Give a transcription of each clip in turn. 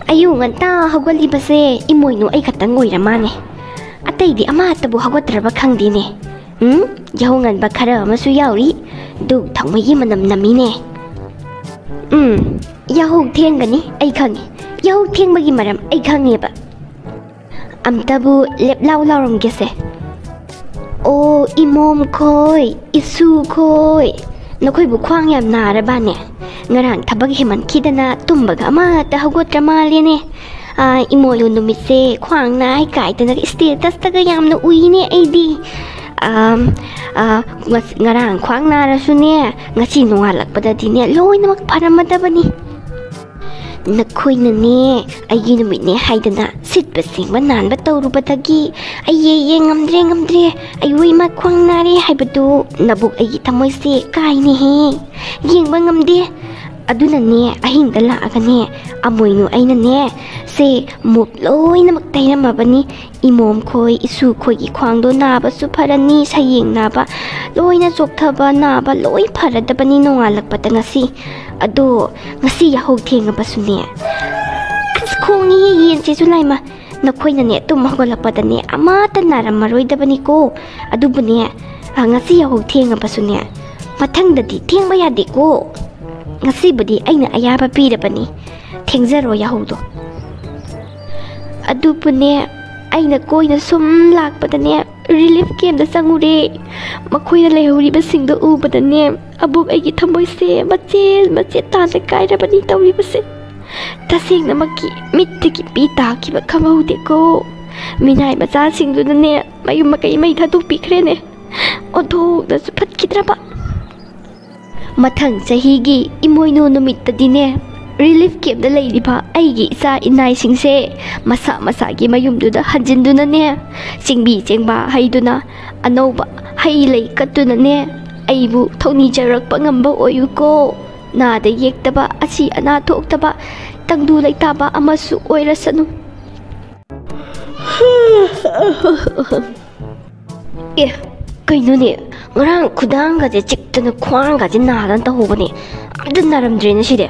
อายุงันตาเขาก็รีบเซ่อิมวยนูไอ้ขัดตั้งงวยละมาเนี่ยอาแต่ดีอามาตะบุเขาก็ตระบักขังดีเนี่ยยาวงันบักคาร์มาสุยาวรีดูถังไม่ยิ่มันนำมีเนี่ยยาวเที่ยงกันนี่ไอ้ขังยาวเที่ยงบางยี่มารำไอ้ขังเนี่ยปะอัมตะบุเล็บเล่าลงเกษโอ้อิมอมคอยอิสูคอยนักคอยบุกขวางยามนาระบ้านเนี่ยงานทับบักเห็นมันคิดนะตุ่มบักอามาแต่เขาก็จะมาเลยเนี่ยอิโมลุนมิเซ่ขวางนายไก่แต่นักสเตตัสตะก็ยามนะอุ้ยเนี่ยไอ้ดีงานขวางนาระสุเนี่ยงาชินวาลักประเดี๋ยวเนี่ยลอยนักพารามาดาบันนี่นักคุยนั่นเนี่ยไอ้ยูนมิเนี่ยให้เดนะสิทธิ์เป็นสิ่งบ้านนานบ้านโตรูปตะกี้ไอ้เย่งำเดรไอ้วิมาขวางนาเรให้ประตูนับบุกไอ้ทำไมเสียกายนี่เฮยิงบ้างงำเดอดูนั่นเนี่ยไอ้หิงตะละกันเนี่ยอมวยนูไอ้นั่นเนี่ยเสมุบลอยน้ำมักไตน้ำมาบันนี้อิโมมคอยอิสูคอยอีควางโดนาบะสุภารานีใช่ยิงนาบะลอยน่ะจกทบานาบะลอยพาราดบันนี้นงอาลักปะตังสิอดูงสิยาหกเทียงกับปะสุเนี่ยอันสคงนี้เย็นเจสุไลมานักคอยนั่นเนี่ยตุ่มหัวลักปะตันเนี่ยอามาตันนารามารอยดบันนี้โกอดูบันเนี่ยงสิยาหกเทียงกับปะสุเนี่ยมาทั้งดัดดิเทียงไม่ยาดิโกงสิบดีไอ้เนี่ยอายาปะปีเดบันนี้เทียงเจรอยาหกตัวอดูปุ่นเนี่ยไอ้เนี่ยก้อยเนี่ยสมหลักปัตตานีรีลิฟเกมแต่สังอุเรมาคุยอะไรหูรีเป็นสิ่งตัวอูปัตตานีอาบุกไอ้กิทำไมเสียมาเจตาแต่กายแต่ปันนี้ตัวรีเป็นสิ่งแต่สิ่งนั้นมากี่มิตรกี่ปีตากี่แบบคำว่าหูเด็กโก้มีนายมาจ้าสิ่งตัวนั้นเนี่ยมาอยู่มาไกลไม่ทันทุกปีเครเนี่ยโอ้โหแต่สุดพัดคิดระบะมาถึงจะฮีกีอิมวยนูนมิตรดีเนี่ยรีลิฟเก็บได้เลยดิพะไอ้กิซาอินายสิงเซมาสากิมายุ่มดูนะฮันจินดูนะเนี่ยสิงบีเจงบาให้ดูนะอันโนบะให้เลยกัดดูนะเนี่ยไอ้บุเท่านี้จะรักปังงบโอยุโกนาได้เยกตะบะอาชีอนาทกตะบะตั้งดูเลยตาบะอามาสุโอยละสนุเอ๊ะก็นู่นเนี่ยงานขุดังก็จะจิกจนควางก็จะนาดันตะหูบะเนี่ยอันนั้นนารำเดรนสิเด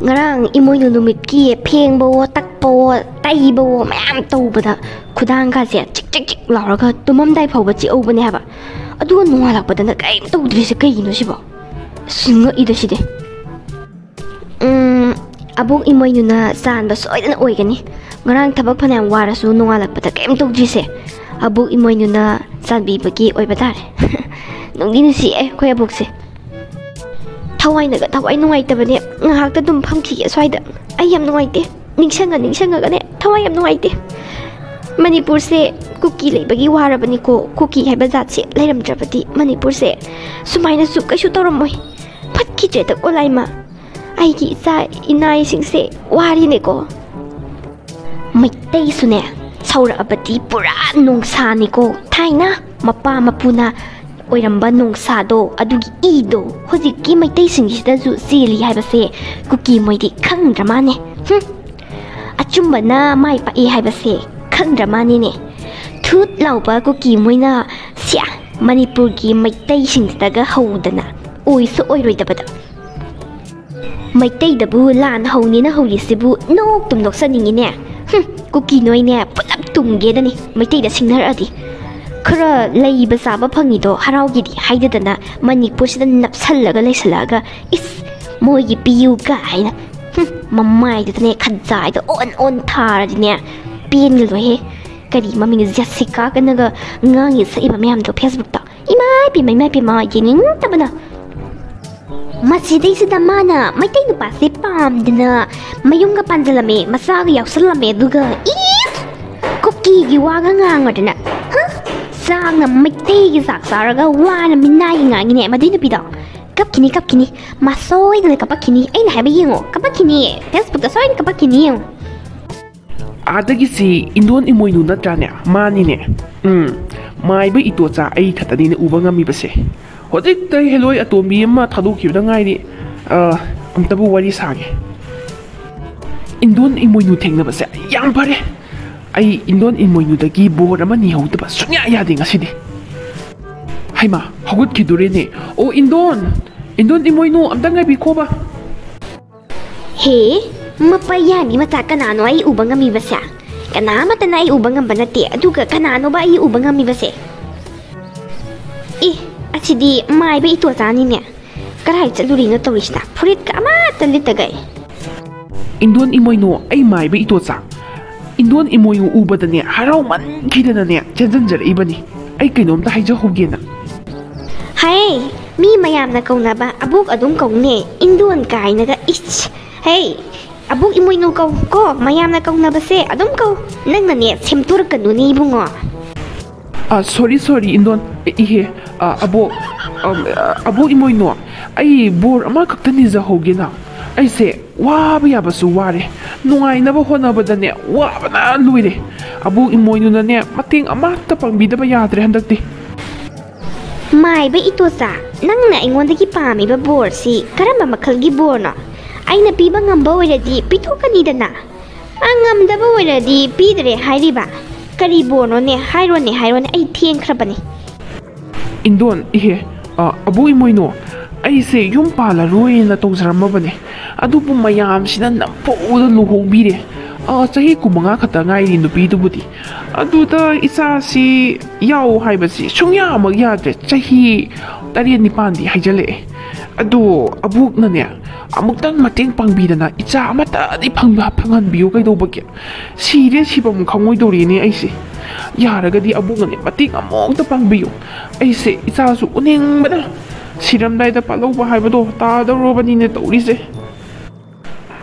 งานอิมวยนูมิดกี้เพียงโบตักโบไตโบแม่มตูบะนะขุดังก็จะจิกหล่อแล้วก็ตัวมั่มได้พอบะจิโอบะเนี่ยบะอะดูนัวหลักบะนะไก่ตูดริสไก่ยินดูสิบะสิงห์อีเดสิเดอาบุกอิมวยนูน่ะสานบะสวยนั่นโอยกันนี่งานทับบักพนังวาระสูนัวหลักบะนะไก่ตูดริสอาบุกอิมวยนูน่ะสานบีบะกี้โอยบะตาเลยน้องดินสิคุยอาบุกสิทวายน่ะก็ทวายน้อยแต่บัดเนี่ยงาหักตะดุมพังขี้สวยเด้อไอ้ยำน้อยเด้นิ่งเชิงกันเนี่ยทวายยำน้อยเด้มณีปุรเสคุกกี้เลยบางทีว่าระบันนี้คุกกี้ให้บรรดาเสเลยรำจับปฏิมณีปุรเสสมัยนั้นสุกก็ชุดตรมวยพัดขี้เจตกอะไรมาไอ้กี่ใจอินายสิงเสว่าที่เนี่ยก็ไม่ได้สุเนี่ยชาวระบัดปุระนงซานี่ก็ไทยนะมาป้ามาปูนาโอยรำบันนงซาโดอดูกีอีโดฮจิกี้ไม่ได้สิ่งที่จะจุซีรีให้บาเซ่กุกี้ไม่ได้ขังดราม่าเนี่ยอาจุมบันน่าไม่ไปให้บาเซ่ขังดราม่าเนี่ยทุดเหล่าปะกุกี้ไม่น่าเสียมณีปุรกี้ไม่ได้สิ่งที่จะเขาดนะโอ้ยสุโอยรวยดับดะไม่ได้ดับบูลานเขานี่นะเขาดิสิบูนกตุ่มนกสันอย่างนี้เนี่ยกุกี้น้อยเนี่ยปุ๊บตุ่มเย็นนี่ไม่ได้แต่สิ่งนั้นอะไรคราเลยภาษาบ้าพังอีโดฮารากิดีให้เดินนะมันนี่พูดสินับสั่นละก็เลยสละก็อิสมวยปิวกายนะมาไม่เดินเนี่ยขัดใจตัวอ่อนทาร์ดิเนี่ยเปลี่ยนเลยเฮ้ก็ดีมามีเจสสิก้ากันนะก็งานยิ่งใส่มาไม่ทำตัวเฟซบุ๊กต่ออีไม่ปีไม่ยังงี้แต่บ้านะมาสิได้สิดามานะไม่ได้หนูปัสสิปามเดินนะไม่ยุ่งกับปันจะละเมมาซากอยากสละเมดูก็อีสกุกกี้กี่ว่าก็งานกันนะสร้างน่ะไม่ได้กินสักสาระก็ว่าน่ะไม่น่าอย่างงี้เนี่ยมาได้นะพี่ดอกกับคินี่มาซอยเลยกับปักคินี่ไอ้ไหนไปยิงอ๋อกับปักคินี่เฟซบุ๊กก็ซอยกับปักคินี่อาจจะกิสิอินโดนอิมวยนูนัดจานเนี่ยมานี่เนี่ยไม่ไปอีตัวจ่าไอ้ขัดนี้เนี่ยอุบังมีเปเซ่หัวใจเตยเฮลอยอะตัวมีมาทะลุขิวได้ง่ายดิอันตะบูวาริสาเกอินโดนอิมวยนูเทงนะเปเซ่ยังพอดีไออินโดนอินมวยนูตะกี้บัวน้ำมันเหนียวแต่แบบสุดยอดยาดิ่งสิเดให้มาเขาก็คิดดูเลยเนี่ยโอ้อินโดนอินมวยนูอันตั้งไงปีโคบะเฮ้ ꯃꯄꯥꯌꯥꯅꯤ ꯃꯆꯥ ꯀꯅꯥꯅꯣ ꯑꯩ ꯎꯕ ꯉꯝꯃꯤꯕꯁꯦ ꯀꯅꯥꯃꯠꯇꯅ ꯑꯩ ꯎꯕ ꯉꯝꯕ ꯅꯠꯇꯦ ꯑꯗꯨꯒ ꯀꯅꯥꯅꯣꯕ ꯑꯩ ꯎꯕ ꯉꯝꯃꯤꯕꯁꯦ ꯑꯁꯤꯗꯤ ꯃꯥꯏꯕ ꯏꯇꯣꯆꯥꯅꯤꯅꯦ ꯀꯔꯥꯏ ꯆꯠꯂꯨꯔꯤꯅꯣ ꯇꯧꯔꯤꯁꯤꯅ ꯐꯨꯔꯤꯠꯀ ꯑꯃꯠꯇ ꯂꯤꯠꯇꯒꯩ ꯏꯟꯗꯣꯟ ꯏꯃꯣꯏꯅꯨ ꯑꯩ ꯃꯥꯏꯕ ꯏꯇꯣꯆꯥ ꯏꯟꯗꯣꯟ ꯏꯃꯣꯏꯅꯨ ꯎꯕꯗꯅꯦ ꯍꯔꯥꯎꯃꯟꯈꯤꯗꯅꯅꯦ ꯆꯦꯟꯖꯟꯖꯔꯛꯏꯕꯅꯤ ꯑꯩ ꯀꯩꯅꯣꯝꯇ ꯍꯥꯏꯖꯍꯧꯒꯦꯅ ꯍꯩ ꯃꯤ ꯃꯌꯥꯝꯅ ꯀꯧꯅꯕ ꯑꯕꯣꯛ ꯑꯗꯨꯝ ꯀꯧꯅꯦ ꯏꯟꯗꯣꯟ ꯀꯥꯏꯅꯒ ꯏꯁ ꯍꯩ ꯑꯕꯣꯛ ꯏꯃꯣꯏꯅꯨ ꯀꯧ ꯀꯣ ꯃꯌꯥꯝꯅ ꯀꯧꯅꯕꯁꯦ ꯑꯗꯨꯝ ꯀꯧ ꯅꯪꯅꯅꯦ ꯁꯦꯝꯗꯣꯔꯛꯀꯅꯨꯅꯦ ꯏꯕꯨꯡꯉꯣ ꯁꯣꯔꯤ ꯏꯟꯗꯣꯟ ꯏꯍꯦ ꯑꯕꯣꯛ ꯏꯃꯣꯏꯅꯨ ꯑꯩ ꯕꯣꯔ ꯑꯃꯈꯛꯇ ꯅꯤꯖꯍꯧꯒꯦꯅ ꯑꯩꯁꯦ ꯋꯥꯕ ꯌꯥꯕꯁꯨ ꯋꯥꯔꯦ ꯅꯨꯡꯉꯥꯏꯅꯕ ꯍꯣꯠꯅꯕꯗꯅꯦ ꯋꯥꯕꯅ ꯂꯣꯏꯔꯦ ꯑꯕꯣꯛ ꯏꯃꯣꯏꯅꯨꯅꯅꯦ ꯃꯇꯦꯡ ꯑꯃꯠꯇ ꯄꯥꯡꯕꯤꯗꯕ ꯌꯥꯗ꯭ꯔꯦ ꯍꯟꯗꯛꯇꯤ ꯃꯥꯏꯕ ꯏꯇꯣꯆꯥ ꯅꯪꯅ ꯑꯩꯉꯣꯟꯗꯒꯤ ꯄꯥꯝꯃꯤꯕ ꯕꯣꯔꯁꯤ ꯀꯔꯝꯕ ꯃꯈꯜꯒꯤ ꯕꯣꯔꯅꯣ ꯑꯩꯅ ꯄꯤꯕ ꯉꯝꯕ ꯑꯣꯏꯔꯗꯤ ꯄꯤꯊꯣꯛꯀꯅꯤꯗꯅ ꯉꯝꯗꯕ ꯑꯣꯏꯔꯗꯤ ꯄꯤꯗ꯭ꯔꯦ ꯍꯥꯏꯔꯤꯕ ꯀꯔꯤ ꯕꯣꯔꯅꯣꯅꯦ ꯍꯥꯏꯔꯣꯅꯦ ꯑꯩ ꯊꯦꯡꯈ꯭ꯔꯕꯅꯤ ꯏꯟꯗꯣꯟꯏꯍꯦ ꯑꯕꯣꯛ ꯏꯃꯣꯏꯅꯨ ꯑꯩꯁꯦ ꯌꯨꯝ ꯄꯥꯜꯂꯔꯣꯏꯅ ꯇꯧꯖꯔꯝꯃꯕꯅꯦ ꯑꯗꯨꯕꯨ ꯃꯌꯥꯝꯁꯤꯅ ꯅꯝꯐꯨꯗ ꯂꯨꯍꯣꯡꯕꯤꯔꯦ ꯆꯍꯤ 9 ꯈꯛꯇ ꯉꯥꯏꯔꯤ ꯅꯨꯄꯤꯗꯨꯕꯨꯗꯤ ꯑꯗꯨꯗ ꯏꯆꯥꯁꯤ ꯌꯥꯎ ꯍꯥꯏꯕꯁꯤ ꯁꯨꯡꯌꯥꯃꯛ ꯌꯥꯗ꯭ꯔꯦ ꯆꯍꯤ 8-9ꯗꯤ ꯍꯥꯏꯖꯜꯂꯛꯑꯦ ꯑꯗꯣ ꯑꯕꯣꯛꯅꯅꯦ ꯑꯃꯨꯛꯇꯪ ꯃꯇꯦꯡ ꯄꯥꯡꯕꯤꯗꯅ ꯏꯆꯥ ꯑꯃꯠꯇꯗꯤ ꯐꯪꯍꯟꯕꯤꯌꯨ ꯀꯩꯗꯧꯕꯒꯦ ꯁꯤꯔꯦ ꯁꯤꯐꯝ ꯈꯪꯉꯣꯏꯗꯧꯔꯤꯅꯦ ꯑꯩꯁꯦ ꯌꯥꯔꯒꯗꯤ ꯑꯕꯣꯛꯅꯅꯦ ꯃꯇꯦꯡ ꯑꯃꯨꯛꯇ ꯄꯥꯡꯕꯤꯌꯨ ꯑꯩꯁꯦ ꯏꯆꯥꯁꯨ ꯎꯅꯤꯡꯕꯅ ꯁꯤꯔꯝꯗꯥꯏꯗ ꯄꯥꯜꯍꯧꯕ ꯍꯥꯏꯕꯗꯣ ꯇꯥꯗꯧꯔꯕꯅꯤꯅꯦ ꯇꯧꯔꯤꯁꯦ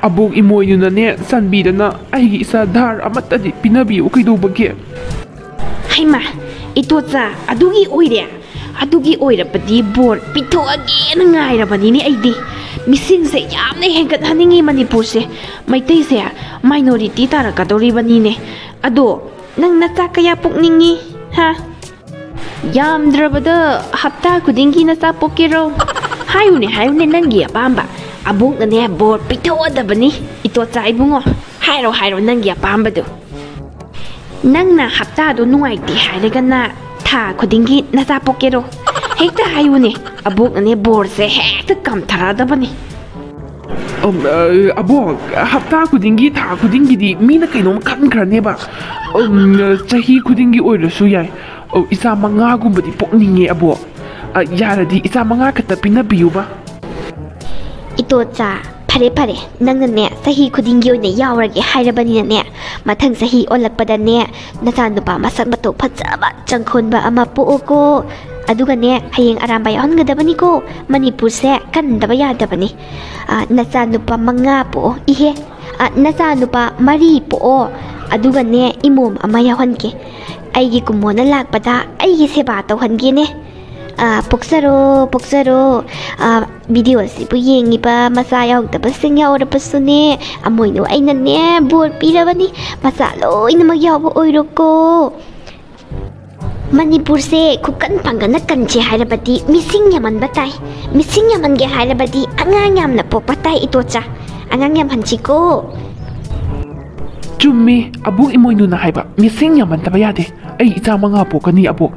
ꯑꯕꯣꯛ ꯏꯃꯣꯏꯅꯨꯅꯅꯦ ꯆꯥꯟꯕꯤꯗꯅ ꯑꯩꯒꯤ ꯏꯆꯥ ꯙꯥꯔ ꯑꯃꯠꯇꯗꯤ ꯄꯤꯅꯕꯤꯌꯨ ꯀꯩꯗꯧꯕꯒꯦ ꯍꯩꯃꯥ ꯏꯇꯣꯆꯥ ꯑꯗꯨꯒꯤ ꯑꯣꯏꯔꯕꯗꯤ ꯕꯣꯔ ꯄꯤꯊꯣꯛꯑꯒꯦꯅ ꯉꯥꯏꯔꯕꯅꯤꯅꯦ ꯑꯩꯗꯤ ꯃꯤꯁꯤꯡꯁꯦ ꯌꯥꯝꯅ ꯍꯦꯟꯒꯠꯍꯟꯅꯤꯡꯉꯤ ꯃꯅꯤꯄꯨꯔꯁꯦ ꯃꯩꯇꯩꯁꯦ ꯃꯥꯏꯅꯣꯔꯤꯇꯤ ꯇꯥꯔꯛꯀꯗꯧꯔꯤꯕꯅꯤꯅꯦ ꯑꯗꯣ ꯅꯪ ꯅꯆꯥ ꯀꯌꯥ ꯄꯣꯛꯅꯤꯡꯉꯤ ꯍꯥ ꯌꯥꯝꯗ꯭ꯔꯕꯗ ꯍꯞꯇꯥ ꯈꯨꯗꯤꯡꯒꯤ ꯅꯆꯥ ꯄꯣꯛꯀꯦꯔꯣ ꯍꯥꯏꯌꯨꯅꯦ ꯅꯪꯒꯤ ꯑꯄꯥꯝꯕ ꯑꯕꯣꯛꯅꯅꯦ ꯕꯣꯔ ꯄꯤꯊꯣꯛꯑꯗꯕꯅꯤ ꯏꯇꯣꯆꯥ ꯏꯕꯨꯡꯉꯣ ꯍꯥꯏꯔꯣ ꯅꯪꯒꯤ ꯑꯄꯥꯝꯕꯗꯣ ꯅꯪꯅ ꯍꯞꯇꯥꯗꯣ ꯅꯨꯡꯉꯥꯏꯇꯦ ꯍꯥꯏꯔꯒꯅ ꯊꯥ ꯈꯨꯗꯤꯡꯒꯤ ꯅꯆा ꯄꯣꯛꯀꯦꯔꯣ ꯍꯦꯛꯇ ꯍꯥꯏꯌꯨꯅꯦ ꯑꯕꯣꯛꯅꯅꯦ ꯕꯣꯔꯁꯦ ꯍꯦꯛꯇ ꯀꯝꯊꯔꯗꯕꯅꯤ ꯑꯕꯣꯛ ꯍꯞꯇꯥ ꯈꯨꯗꯤꯡꯒꯤ ꯊꯥ ꯈꯨꯗꯤꯡꯒꯤꯗꯤ ꯃꯤꯅ ꯀꯩꯅꯣꯝ ꯈꯟꯈ꯭ꯔꯅꯦꯕ ꯆꯍꯤ ꯈꯨꯗꯤꯡꯒꯤ ꯑꯣꯏꯔꯁꯨ ꯌꯥꯏ ꯏꯆꯥ 5ꯒꯨꯝꯕꯗꯤ ꯄꯣꯛꯅꯤꯡꯉꯦ ꯑꯕꯣꯛ ꯌꯥꯔꯗꯤ ꯏꯆꯥ 5 ꯈꯛꯇ ꯄꯤꯅꯕꯤꯌꯨꯕ 이또자 파래 낭는네 사히 쿠딩기 오이네 야오라게 하이라바니네 마탕 사히 올락바다네 나자누바 마삭마토 파자바 짱콘바 아마 뿌오고 아두가네 하잉 아람바 야혼가다바니고 마니푸르세 간다바 야다바니 나자누바 망가 뿌 이헤 나자누바 마리 뿌 아두가네 이몸 아마 야혼게 아이기 구모나 락바다 아이기 세바 tauhangeने 복사로 비디오시부 ꯌꯦꯡꯉꯤꯕ ꯃꯆꯥ ꯌꯥꯎꯗꯕꯁꯤꯡ ꯌꯥꯎꯔꯕꯁꯨꯅꯦ ꯑꯃꯣꯏꯅ ꯑꯩꯅꯅꯦ ꯕꯣꯔ ꯄꯤꯔꯕꯅꯤ ꯃꯆꯥ ꯂꯣꯏꯅꯃꯛ ꯌꯥꯎꯕ ꯑꯣꯏꯔꯣꯀꯣ ꯃꯅꯤꯄꯨꯔꯁꯦ ꯈꯨꯀꯟ ꯄꯥꯡꯒꯟꯅ ꯀꯟꯁꯦ ꯍꯥꯏꯔꯕꯗꯤ ꯃꯤꯁꯤꯡ ꯌꯥꯝꯍꯟꯕ ꯇꯥꯏ ꯃꯤꯁꯤꯡ ꯌꯥꯝꯍꯟꯒꯦ ꯍꯥꯏꯔꯕꯗꯤ ꯑꯉꯥꯡ ꯌꯥꯝꯅ ꯄꯣꯛꯄ ꯇꯥꯏ 이또자 ꯑꯉꯥꯡ ꯌꯥꯝꯍꯟꯁꯤꯀꯣ ꯆꯨꯝꯃꯤ ꯑꯕꯣꯛ ꯏꯃꯣꯏꯅꯨꯅ ꯍꯥꯏꯕ ꯃꯤꯁꯤꯡ ꯌꯥꯝꯍꯟꯗꯕ ꯌꯥꯗꯦ ꯑꯩ ꯏꯆꯥ 5 ꯄꯣꯛꯀꯅꯤ ꯑꯕꯣꯛ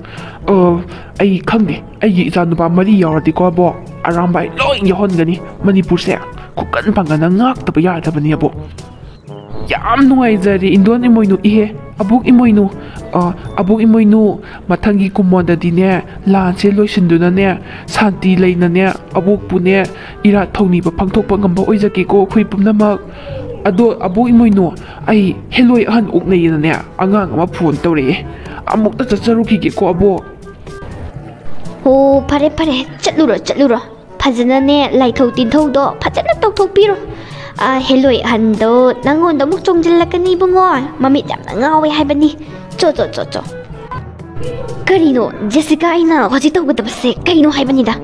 ꯑꯩ ꯈꯪꯗꯦ ꯑꯩꯒꯤ ꯏꯆꯥ ꯅꯨꯄꯥ 4 ꯌꯥꯎꯔꯗꯤꯀꯣ ꯑꯕꯣꯛ ꯑꯔꯥꯝꯕꯥꯏ ꯂꯣꯏ ꯌꯥꯎꯍꯟꯒꯅꯤ ꯃꯅꯤꯄꯨꯔꯁꯦ ꯈꯨꯀꯟ ꯄꯥꯡꯒꯟꯅ ꯉꯥꯛꯇꯕ ꯌꯥꯗꯕꯅꯤ ꯑꯕꯣꯛ ꯌꯥꯝ ꯅꯨꯡꯉꯥꯏꯖꯔꯦ ꯏꯟꯗꯣꯟ ꯏꯃꯣꯏꯅꯨ ꯏꯍꯦ ꯑꯕꯣꯛ ꯏꯃꯣꯏꯅꯨ ꯃꯊꯪꯒꯤ ꯀꯨꯝꯃꯣꯟꯗꯗꯤꯅꯦ ꯂꯥꯟꯁꯦ ꯂꯣꯏꯁꯤꯟꯗꯨꯅꯅꯦ ꯁꯥꯟꯇꯤ ꯂꯩꯅꯅꯦ ꯑꯕꯣꯛꯄꯨꯅꯦ ꯏꯔꯥꯠ ꯊꯧꯅꯤꯕ ꯄꯥꯡꯊꯣꯛꯄ ꯉꯝꯕ ꯑꯣꯏꯖꯒꯦꯀꯣ ꯑꯩꯈꯣꯏ ꯄꯨꯝꯅꯃꯛ ꯑꯗꯣ ꯑꯕꯣꯛ ꯏꯃꯣꯏꯅꯨ ꯑꯩ ꯍꯦꯂꯣꯏ ꯑꯍꯟ ꯑꯣꯛꯅꯩꯌꯦꯅꯅꯦ ꯑꯉꯥꯡ ꯑꯃ ꯐꯣꯟ ꯇꯧꯔꯛꯑꯦ ꯑꯃꯨꯛꯇ ꯆꯠꯆꯔꯨꯈꯤꯒꯦꯀꯣ ꯑꯕꯣꯛ 오 파래 ꯆꯠꯂꯨꯔꯣ ꯐꯖꯅꯅꯦ ꯂꯥꯏꯊꯧ ꯇꯤꯟꯊꯧꯗꯣ ꯐꯖꯅ ꯇꯧꯊꯣꯛꯄꯤꯔꯣ ꯍꯦꯂꯣꯏ ꯑꯍꯟꯗꯣ ꯅꯪꯉꯣꯟꯗ ꯑꯃꯨꯛ ꯆꯣꯡꯖꯤꯜꯂꯛꯀꯅꯤ ꯏꯕꯨꯡꯉꯣ ꯃꯃꯤꯠ ꯌꯥꯝꯅ ꯉꯥꯎꯋꯦ ꯍꯥꯏꯕꯅꯤ ꯆꯣ ꯀꯔꯤꯅꯣ ꯖꯦꯁꯤꯀꯥ ꯑꯩꯅ ꯍꯧꯖꯤꯛ ꯇꯧꯒꯗꯕꯁꯦ ꯀꯩꯅꯣ ꯍꯥꯏꯕꯅꯤꯗ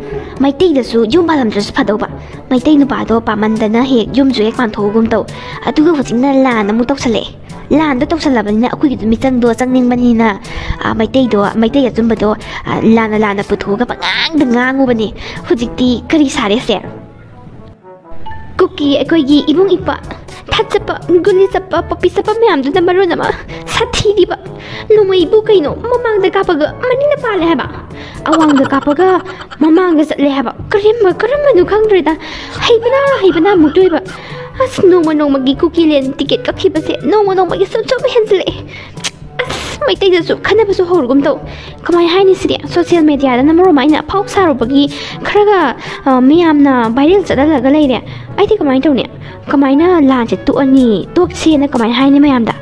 ꯃꯩꯇꯩꯗꯁꯨ ꯌꯨꯝ ꯄꯥꯜꯂꯝꯗ꯭ꯔꯁꯨ ꯐꯗꯧꯕ ꯃꯩꯇꯩ ꯅꯨꯄꯥꯗꯣ ꯄꯥꯝꯃꯟꯗꯅ ꯍꯦꯛ ꯌꯨꯝꯁꯨ ꯍꯦꯛ ꯄꯥꯟꯊꯣꯛꯎꯒꯨꯝ ꯇꯧ ꯑꯗꯨꯒ ꯍꯧꯖꯤꯛꯅ ꯂꯥꯟ ꯑꯃꯨꯛ ꯇꯧꯁꯜꯂꯛꯑꯦ ꯂꯥꯟꯗꯣ ꯇꯧꯁꯜꯂꯕꯅꯤꯅ ꯑꯩꯈꯣꯏꯒꯤꯗꯣ ꯃꯤꯆꯪꯗꯣ ꯆꯪꯅꯤꯡꯕꯅꯤꯅ ꯃꯩꯇꯩ ꯑꯆꯨꯝꯕꯗꯣ ꯂꯥꯟꯅ ꯄꯨꯊꯣꯛꯑꯒ ꯄꯉꯥꯡꯗ ꯉꯥꯡꯉꯨꯕꯅꯦ ꯍꯧꯖꯤꯛꯇꯤ ꯀꯔꯤ ꯁꯥꯔꯦꯁꯦ ꯀꯨꯀꯤ ꯑꯩꯈꯣꯏꯒꯤ ꯏꯕꯨꯡ ꯏꯄꯥ ꯊꯥꯠꯆꯞꯄ ꯒꯨꯂꯤ ꯆꯞꯄ ꯄꯞꯄꯤ ꯆꯞꯄ ꯃꯌꯥꯝꯗꯨꯅ ꯃꯔꯣꯟ ꯑꯃ ꯁꯥꯊꯤꯔꯤꯕ ꯅꯣꯡꯃꯩꯕꯨ ꯀꯩꯅꯣ ꯃꯃꯥꯡꯗ ꯀꯥꯞꯄꯒ ꯃꯅꯤꯡꯗ ꯄꯥꯜꯂꯦ ꯍꯥꯏꯕ ꯑꯋꯥꯡꯗ ꯀꯥꯞꯄꯒ ꯃꯃꯥꯡꯗ ꯆꯠꯂꯦ ꯍꯥꯏꯕ ꯀꯔꯝꯕꯅꯣ ꯈꯪꯗ꯭ꯔꯦꯗ ꯍꯩꯕꯅ ꯑꯃꯨꯛꯇꯣꯏꯕ ꯑꯁ ꯅꯣꯡꯃꯒꯤ ꯀꯨꯀꯤ ꯂꯦꯟ ꯇꯤꯀꯦꯠ ꯀꯛꯈꯤꯕꯁꯦ ꯅꯣꯡꯃꯒꯤ ꯁꯨꯝ ꯍꯦꯟꯖꯤꯜꯂꯛꯑꯦ ꯑꯁ ꯃꯩꯇꯩꯗꯁꯨ ꯈꯟꯅꯕꯁꯨ ꯍꯧꯔꯒꯨꯝ ꯇꯧ ꯀꯃꯥꯏꯅ ꯍꯥꯏꯅꯤ ꯁꯤꯗꯤ ꯁꯣꯁꯤꯌꯦꯜ ꯃꯦꯗꯤꯌꯥꯗꯅ ꯃꯔꯣꯝ ꯑꯩꯅ ꯑꯐꯥꯎ ꯁꯥꯔꯨꯕꯒꯤ ꯈꯔꯒ ꯃꯤꯌꯥꯝꯅ ꯚꯥꯏꯔꯦꯜ ꯆꯠꯍꯜꯂꯒ ꯂꯩꯔꯦ ꯑꯩꯗꯤ ꯀꯃꯥꯏꯅ ꯇꯧꯅꯤ ꯀꯃꯥꯏꯅ ꯂꯥꯟꯁꯦ ꯇꯣꯛꯁꯦꯅ ꯀꯃꯥꯏꯅ ꯍꯥꯏꯅꯤ ꯃꯌꯥꯝꯗ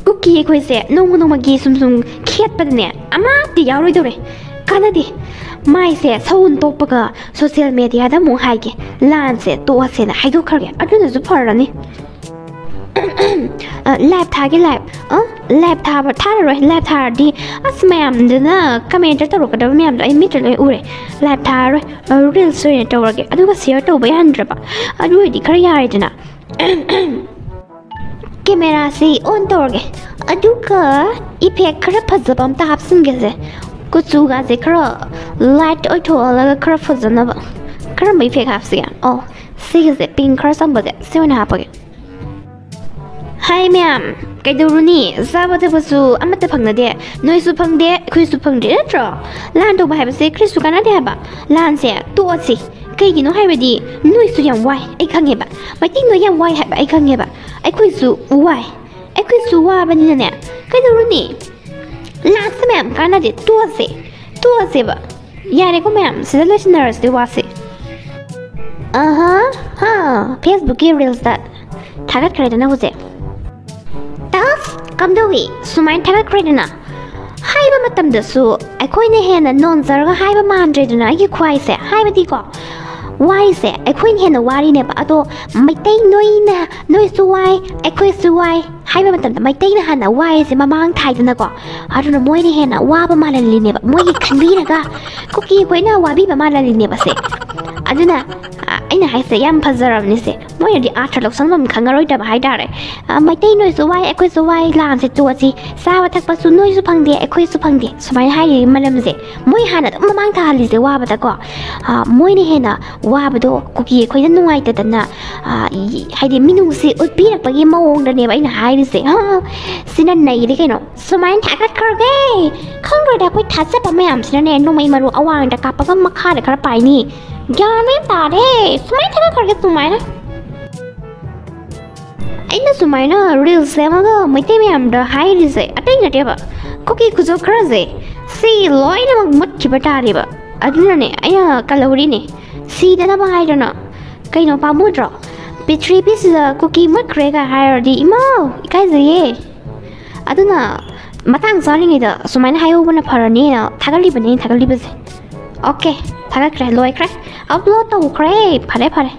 ꯀꯨꯀꯤ ꯑꯩꯈꯣꯏꯁꯦ ꯅꯣꯡꯃꯒꯤ ꯁꯨꯝ ꯈꯦꯠꯄꯗꯅꯦ ꯑꯃꯠꯇꯤ ꯌꯥꯎꯔꯣꯏꯗꯧꯔꯦ ꯀꯥꯟꯅꯗꯦ ꯃꯥꯏꯁꯦ ꯁꯧꯟ ꯇꯣꯛꯄꯒ ꯁꯣꯁꯤꯌꯦꯜ ꯃꯦꯗꯤꯌꯥꯗ ꯑꯃꯨꯛ ꯍꯥꯏꯒꯦ ꯂꯥꯟꯁꯦ ꯇꯣꯛꯑꯁꯦꯅ ꯍꯥꯏꯗꯣꯛꯈ꯭ꯔꯒꯦ ꯑꯗꯨꯅꯁꯨ ꯐꯔꯅꯤ ꯂꯥꯏꯚ ꯊꯥꯒꯦ ꯂꯥꯏꯚ ꯊꯥꯔꯔꯣꯏ ꯂꯥꯏꯚ ꯊꯥꯔꯗꯤ ꯑꯁ ꯃꯌꯥꯝꯗꯨꯅ ꯀꯃꯦꯟꯇ ꯇꯧꯔꯛꯀꯗꯕ ꯃꯌꯥꯝꯗꯣ ꯑꯩ ꯃꯤꯠꯇ ꯂꯣꯏ ꯎꯔꯦ ꯂꯥꯏꯚ ꯊꯥꯔꯔꯣꯏ ꯔꯤꯜꯁ ꯑꯣꯏꯅ ꯇꯧꯔꯒꯦ ꯑꯗꯨꯒ ꯁꯤꯌꯔ ꯇꯧꯕ ꯌꯥꯍꯟꯗ꯭ꯔꯕ ꯑꯗꯨ ꯑꯣꯏꯔꯗꯤ ꯈꯔ ꯌꯥꯔꯦꯗꯅ ꯀꯦꯃꯦꯔꯥꯁꯤ ꯑꯣꯟ ꯇꯧꯔꯒꯦ ꯑꯗꯨꯒ ꯏꯐꯦꯛ ꯈꯔ ꯐꯖꯕ ꯑꯝꯇ ꯍꯥꯞꯆꯤꯟꯒꯦꯁꯦ ꯀꯨꯆꯨꯒꯥꯁꯦ ꯈꯔ ꯂꯥꯏꯠ ꯑꯣꯏꯊꯣꯛꯍꯜꯂꯒꯈꯔ ꯐꯖꯅꯕ ꯀꯔꯝꯕ ꯏꯐꯦꯛ ꯍꯥꯞꯁꯤꯒꯦ ꯁꯤꯒꯤꯁꯦ ꯄꯤꯡ ꯈꯔ ꯆꯝꯕꯁꯦ ꯁꯤ ꯑꯣꯏꯅ ꯍꯥꯞꯄꯒꯦ ꯍꯥꯏ ꯃꯌꯥꯝ ꯀꯩꯗꯧꯔꯨꯅꯤ ꯆꯥꯕ ꯊꯛꯄꯁꯨ ꯑꯃꯠꯇ ꯐꯪꯅꯗꯦ ꯅꯣꯏꯁꯨ ꯐꯪꯗꯦ ꯑꯩꯈꯣꯏꯁꯨ ꯐꯪꯗꯦ ꯅꯠꯇ꯭ꯔꯣ ꯂꯥꯟ ꯇꯧꯕ ꯍꯥꯏꯕꯁꯦ ꯀꯔꯤꯁꯨ ꯀꯥꯟꯅꯗꯦ ꯍꯥꯏꯕ ꯂꯥꯟꯁꯦ ꯇꯣꯛꯑꯁꯤ ꯀꯩꯒꯤꯅꯣ ꯍꯥꯏꯕꯗꯤ ꯅꯣꯏꯁꯨ ꯌꯥꯝ ꯋꯥꯏ ꯑꯩ ꯈꯪꯉꯦꯕ ꯃꯩꯇꯩ ꯅꯣꯏ ꯌꯥꯝ ꯋꯥꯏ ꯍꯥꯏꯕ ꯑꯩ ꯈꯪꯉꯦꯕ ꯑꯩꯈꯣꯏꯁꯨ ꯋꯥꯕꯅꯤꯅꯅꯦ ꯀꯩꯗꯧꯔꯨꯅꯤ ꯂꯥꯟꯁꯦ ꯃꯌꯥꯝ ꯀꯥꯟꯅꯗꯦ ꯇꯣꯛꯑꯁꯦꯕ ꯌꯥꯔꯦꯀꯣ ꯃꯌꯥꯝ ꯁꯤꯗ ꯂꯣꯏꯁꯤꯟꯅꯔꯁꯤ ꯋꯥꯁꯦ ꯐꯦꯁꯕꯨꯛꯀꯤ ꯔꯤꯜꯁꯇ ꯊꯥꯒꯠꯈ꯭ꯔꯦꯗꯅ ꯍꯧꯖꯤꯛ ꯀꯝꯗꯧꯏ ꯁꯨꯃꯥꯏꯅ ꯊꯥꯒꯠꯈ꯭ꯔꯦꯗꯅ ꯍꯥꯏꯕ ꯃꯇꯝꯗꯁꯨ ꯑꯩꯈꯣꯏꯅ ꯍꯦꯟꯅ ꯅꯣꯟꯖꯔꯒ ꯍꯥꯏꯕ ꯃꯥꯟꯗ꯭ꯔꯦꯗꯅ ꯑꯩꯒꯤ ꯈ꯭ꯋꯥꯏꯁꯦ ꯍꯥꯏꯕꯗꯤꯀꯣ ꯋꯥꯏꯁꯦ ꯑꯩꯈꯣꯏꯅ ꯍꯦꯟꯅ ꯋꯥꯔꯤꯅꯦꯕ ꯑꯗꯣ ꯃꯩꯇꯩ ꯅꯣꯏꯁꯨ ꯋꯥꯏ ꯑꯩꯈꯣꯏꯁꯨ ꯋꯥꯏ ꯍꯥꯏꯕ ꯃꯇꯝꯗ ꯃꯩꯇꯩꯅ ꯍꯥꯟꯅ ꯋꯥꯏꯁꯦ ꯃꯃꯥꯡ ꯊꯥꯏꯗꯅꯀꯣ ꯑꯗꯨꯅ ꯃꯣꯏꯅ ꯍꯦꯟꯅ ꯋꯥꯕ ꯃꯥꯜꯍꯜꯂꯤꯅꯦꯕ ꯃꯣꯏꯒꯤ ꯈꯟꯕꯤꯔꯒ ꯀꯨꯀꯤ ꯑꯩꯈꯣꯏꯅ ꯋꯥꯕꯤꯕ ꯃꯥꯜꯍꯜꯂꯤꯅꯦꯕꯁꯦ ꯑꯗꯨꯅ ꯑꯩꯅ ꯍꯥꯏꯁꯦ ꯌꯥꯝ ꯐꯖꯔꯕꯅꯤꯁꯦ ꯃꯣꯏꯅꯗꯤ ꯑꯥꯔꯊ ꯂꯧꯁꯟꯐꯝ ꯈꯪꯉꯔꯣꯏꯗꯕ ꯍꯥꯏꯇꯥꯔꯦ ꯃꯩꯇꯩ ꯅꯣꯏꯁꯨ ꯋꯥꯏ ꯑꯩꯈꯣꯏꯁꯨ ꯋꯥꯏ ꯂꯥꯟꯁꯦ ꯇꯣꯛꯑꯁꯤ ꯆꯥꯕ ꯊꯛꯄꯁꯨ ꯅꯣꯏꯁꯨ ꯐꯪꯗꯦ ꯑꯩꯈꯣꯏꯁꯨ ꯐꯪꯗꯦ ꯁꯨꯃꯥꯏꯅ ꯍꯥꯏꯔꯤꯕ ꯃꯔꯝꯁꯦ ꯃꯣꯏ ꯍꯥꯟꯅ ꯑꯗꯨꯝ ꯃꯃꯥꯡ ꯊꯥꯍꯜꯂꯤꯁꯦ ꯋꯥꯕꯗꯀꯣ ꯃꯣꯏꯅ ꯍꯦꯟꯅ ꯋꯥꯕꯗꯣ ꯀꯨꯀꯤ ꯑꯩꯈꯣꯏꯅ ꯅꯨꯡꯉꯥꯏꯇꯗꯅ ꯍꯥꯏꯗꯤ ꯃꯤꯅꯨꯡꯁꯤ ꯎꯠꯄꯤꯔꯛꯄꯒꯤ mawongꯗꯅꯦꯕ ꯑꯩꯅ ꯍꯥꯏꯔꯤꯁꯦ ꯁꯤꯅ ꯅꯩꯔꯦ ꯀꯩꯅꯣ ꯁꯨꯃꯥꯏꯅ ꯊꯥꯒꯠꯈ꯭ꯔꯒꯦ ꯈꯪꯗ꯭ꯔꯦꯗ ꯑꯩꯈꯣꯏ ꯊꯥꯖꯕ ꯃꯌꯥꯝꯁꯤꯅꯅꯦ ꯅꯣꯡꯃꯩ ꯃꯔꯨ ꯑꯋꯥꯡꯗ ꯀꯥꯞꯄꯒ ꯃꯈꯥꯗ ꯈꯔ ꯄꯥꯏꯅꯤ ꯒ꯭ꯌꯥꯟ ꯃꯦꯟ ꯇꯥꯗꯦ ꯁꯨꯃꯥꯏꯅ ꯊꯥꯒꯠꯈ꯭ꯔꯒꯦ ꯁꯨꯃꯥꯏꯅ ꯑꯩꯅ ꯁꯨꯃꯥꯏꯅ ꯔꯤꯜꯁ ꯁꯦꯝꯃꯒ ꯃꯩꯇꯩ ꯃꯌꯥꯝꯗ ꯍꯥꯏꯔꯤꯁꯦ ꯑꯇꯩ ꯅꯠꯇꯦꯕ ꯀꯨꯀꯤ ꯈꯨꯖꯣꯛ ꯈꯔꯁꯦ ꯁꯤ ꯂꯣꯏꯅꯃꯛ ꯃꯨꯠꯈꯤꯕ ꯇꯥꯔꯦꯕ ꯑꯗꯨꯅꯅꯦ ꯑꯩꯅ ꯀꯜꯍꯧꯔꯤꯅꯦ ꯁꯤꯗꯅꯕ ꯍꯥꯏꯗꯅ ꯀꯩꯅꯣ ꯄꯥꯝꯃꯨꯗ꯭ꯔꯣ ꯄ꯭ꯔꯤꯊꯤꯕꯤꯁꯤꯗ ꯀꯨꯀꯤ ꯃꯨꯠꯈ꯭ꯔꯦꯒ ꯍꯥꯏꯔꯗꯤ ꯏꯃꯥꯎ ꯏꯀꯥꯏꯖꯩꯌꯦ ꯑꯗꯨꯅ ꯃꯇꯥꯡ ꯆꯥꯔꯤꯉꯩꯗ ꯁꯨꯃꯥꯏꯅ ꯍꯥꯏꯍꯧꯕꯅ ꯐꯔꯅꯤꯅ ꯊꯥꯒꯠꯂꯤꯕꯁꯦ ꯑꯣꯀꯦ ꯊꯥꯒꯠꯈ꯭ꯔꯦ ꯂꯣꯏꯈ꯭ꯔꯦ ꯑꯞꯂꯣꯗ ꯇꯧꯈ꯭ꯔꯦ ꯐꯔꯦ